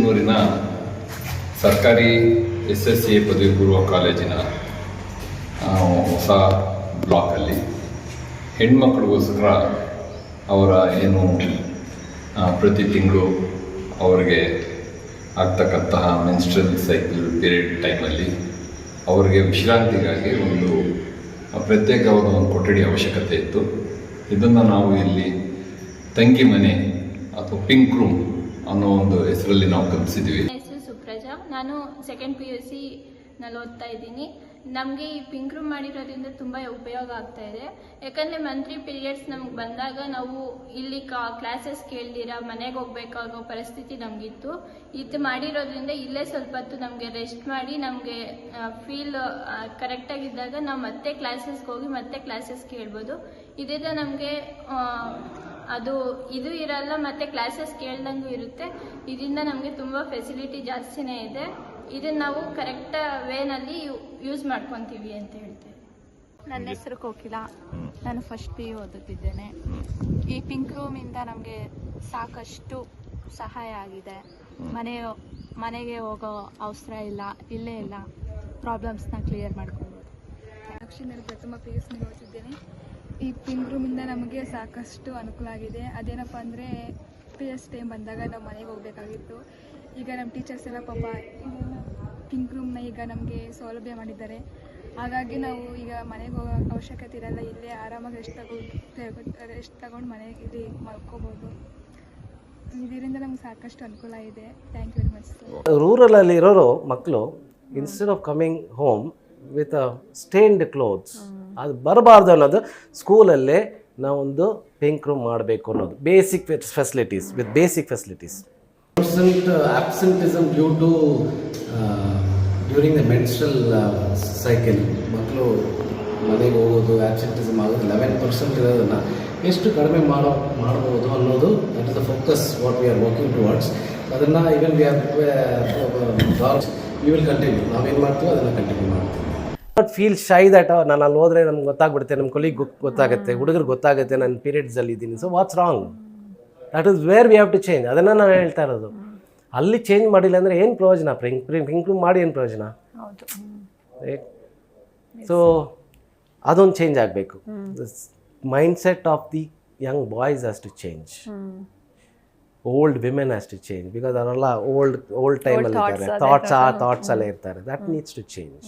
ಹಿರೇಕೆನ್ನೂರಿನ ಸರ್ಕಾರಿ SSCA ಪದವಿ ಪೂರ್ವ ಕಾಲೇಜಿನ ಹೊಸ ಬ್ಲಾಕಲ್ಲಿ ಹೆಣ್ಮಕ್ಳಿಗೋಸ್ಕರ ಅವರ ಏನು ಪ್ರತಿ ತಿಂಗಳು ಅವರಿಗೆ ಆಗ್ತಕ್ಕಂತಹ ಮೆನ್ಸ್ಟ್ರಲ್ ಸೈಕಲ್ ಪೀರಿಯಡ್ ಟೈಮಲ್ಲಿ ಅವರಿಗೆ ವಿಶ್ರಾಂತಿಗಾಗಿ ಒಂದು ಪ್ರತ್ಯೇಕವಾದ ಒಂದು ಕೊಠಡಿ ಅವಶ್ಯಕತೆ ಇತ್ತು. ಇದನ್ನು ನಾವು ಇಲ್ಲಿ ತಂಗಿ ಮನೆ ಅಥವಾ ಪಿಂಕ್ ರೂಮ್ ಅನ್ನೋ ಒಂದು ಹೆಸರಲ್ಲಿ ನಾವು ಕಲ್ಪಿಸಿದ್ವಿ. ಹೆಸರು ಸುಪ್ರಜಾ, ನಾನು ಸೆಕೆಂಡ್ PUC ನಲ್ಲಿ ಓದ್ತಾ ಇದ್ದೀನಿ. ನಮಗೆ ಈ ಪಿಂಕ್ ರೂಮ್ ಮಾಡಿರೋದ್ರಿಂದ ತುಂಬ ಉಪಯೋಗ ಆಗ್ತಾ ಇದೆ. ಯಾಕಂದರೆ ಮಂತ್ಲಿ ಪೀರಿಯಡ್ಸ್ ನಮ್ಗೆ ಬಂದಾಗ ನಾವು ಇಲ್ಲಿ ಕ್ಲಾಸಸ್ ಕೇಳ್ದಿರ ಮನೆಗೆ ಹೋಗ್ಬೇಕಾಗೋ ಪರಿಸ್ಥಿತಿ ನಮಗಿತ್ತು. ಇದು ಮಾಡಿರೋದ್ರಿಂದ ಇಲ್ಲೇ ಸ್ವಲ್ಪ ಹೊತ್ತು ನಮಗೆ ರೆಸ್ಟ್ ಮಾಡಿ ನಮಗೆ ಫೀಲ್ ಕರೆಕ್ಟಾಗಿದ್ದಾಗ ನಾವು ಮತ್ತೆ ಕ್ಲಾಸಸ್ಗೆ ಹೋಗಿ ಮತ್ತೆ ಕ್ಲಾಸಸ್ ಕೇಳ್ಬೋದು. ಇದರಿಂದ ನಮಗೆ ಇದು ಇರಲ್ಲ, ಮತ್ತು ಕ್ಲಾಸಸ್ ಕೇಳ್ದಂಗೂ ಇರುತ್ತೆ. ಇದರಿಂದ ನಮಗೆ ತುಂಬ ಫೆಸಿಲಿಟಿ ಜಾಸ್ತಿನೇ ಇದೆ. ಇದನ್ನು ನಾವು ಕರೆಕ್ಟ್ ವೇನಲ್ಲಿ ಯೂಸ್ ಮಾಡ್ಕೊತೀವಿ ಅಂತ ಹೇಳ್ತೇವೆ. ನನ್ನ ಹೆಸರು ಕೋಕಿಲ, ನಾನು ಫಸ್ಟ್ PU ಓದುತ್ತಿದ್ದೇನೆ. ಈ ಪಿಂಕ್ ರೂಮಿಂದ ನಮಗೆ ಸಾಕಷ್ಟು ಸಹಾಯ ಆಗಿದೆ. ಮನೆಗೆ ಹೋಗೋ ಅವಸರ ಇಲ್ಲ, ಇಲ್ಲೇ ಇಲ್ಲ, ಪ್ರಾಬ್ಲಮ್ಸ್ನ ಕ್ಲಿಯರ್ ಮಾಡ್ಕೊಬೋದು. ನಾನು ಪ್ರಥಮ PUC ಓದುತ್ತಿದ್ದೇನೆ. ಈ ಪಿಂಕ್ ರೂಮಿಂದ ನಮಗೆ ಸಾಕಷ್ಟು ಅನುಕೂಲ ಆಗಿದೆ. ಅದೇನಪ್ಪ ಅಂದರೆ PS ಟೈಮ್ ಬಂದಾಗ ನಾವು ಮನೆಗೆ ಹೋಗಬೇಕಾಗಿತ್ತು. ಈಗ ನಮ್ಮ ಟೀಚರ್ಸ್ ಎಲ್ಲ ಪಾಪ ಪಿಂಕ್ ರೂಮ್ನ ಈಗ ನಮಗೆ ಸೌಲಭ್ಯ ಮಾಡಿದ್ದಾರೆ. ಹಾಗಾಗಿ ನಾವು ಈಗ ಮನೆಗೆ ಹೋಗೋ ಅವಶ್ಯಕತೆ ಇರಲ್ಲ, ಇಲ್ಲೇ ಆರಾಮಾಗಿ ರೆಸ್ಟ್ ತಗೊಂಡು ಮನೆಗೆ ಇಲ್ಲಿ ಮಲ್ಕೋಬೋದು. ಇದರಿಂದ ನಮ್ಗೆ ಸಾಕಷ್ಟು ಅನುಕೂಲ ಇದೆ. Thank you very much sir. ರೂರಲಲ್ಲಿ ಇರೋರು ಮಕ್ಕಳು instead of coming home with stained clothes ಅದು ಬರಬಾರ್ದು ಅನ್ನೋದು ಸ್ಕೂಲಲ್ಲೇ ನಾವೊಂದು ಪಿಂಕ್ ರೂಮ್ ಮಾಡಬೇಕು ಅನ್ನೋದು. Basic facilities with basic facilities. Absenteeism due to during the menstrual cycle ಮಕ್ಕಳು ಮನೆಗೆ ಹೋಗೋದು ಆಬ್ಸೆಂಟಿಸಮ್ ಆಗೋದು 11% ಇರೋದನ್ನು ಎಷ್ಟು ಕಡಿಮೆ ಮಾಡ್ಬೋದು ಅನ್ನೋದು that is the focus what we are working towards. ಅದನ್ನು ಈವನ್ ವಿ ವಿಲ್ ಕಂಟಿನ್ಯೂ. ನಾವೇನು ಮಾಡ್ತೀವೋ ಅದನ್ನು ಕಂಟಿನ್ಯೂ ಮಾಡ್ತೀವಿ. ನಾಟ್ ಫೀಲ್ ಶೈ ದಟ್ ನಾನು ಅಲ್ಲಿ ಹೋದರೆ ನಮ್ಗೆ ಗೊತ್ತಾಗ್ಬಿಡುತ್ತೆ, ನಮ್ಮ ಕೊಲೀಗ್ ಗೊತ್ತಾಗುತ್ತೆ, ಹುಡುಗರಿಗೆ ಗೊತ್ತಾಗುತ್ತೆ ನಾನು ಪೀರಿಯಡ್ಸಲ್ಲಿ ಇದ್ದೀನಿ. So what's wrong? That is where we have to change. ಅದನ್ನು ನಾನು ಹೇಳ್ತಾ ಇರೋದು. ಅಲ್ಲಿ ಚೇಂಜ್ ಮಾಡಿಲ್ಲ ಅಂದರೆ ಏನು ಪ್ರಯೋಜನ? ಪಿಂಕ್ ರೂಮ್ ಮಾಡಿ ಏನು ಪ್ರಯೋಜನ? ಸೊ ಅದೊಂದು ಚೇಂಜ್ ಆಗಬೇಕು. Mindset of the young boys has to change. Old women has to change because ಅವರೆಲ್ಲ ಓಲ್ಡ್ ಟೈಮಲ್ಲಿ ಇರ್ತಾರೆ. ಥಾಟ್ಸ್ ಅಲ್ಲೇ ಇರ್ತಾರೆ. That needs to change.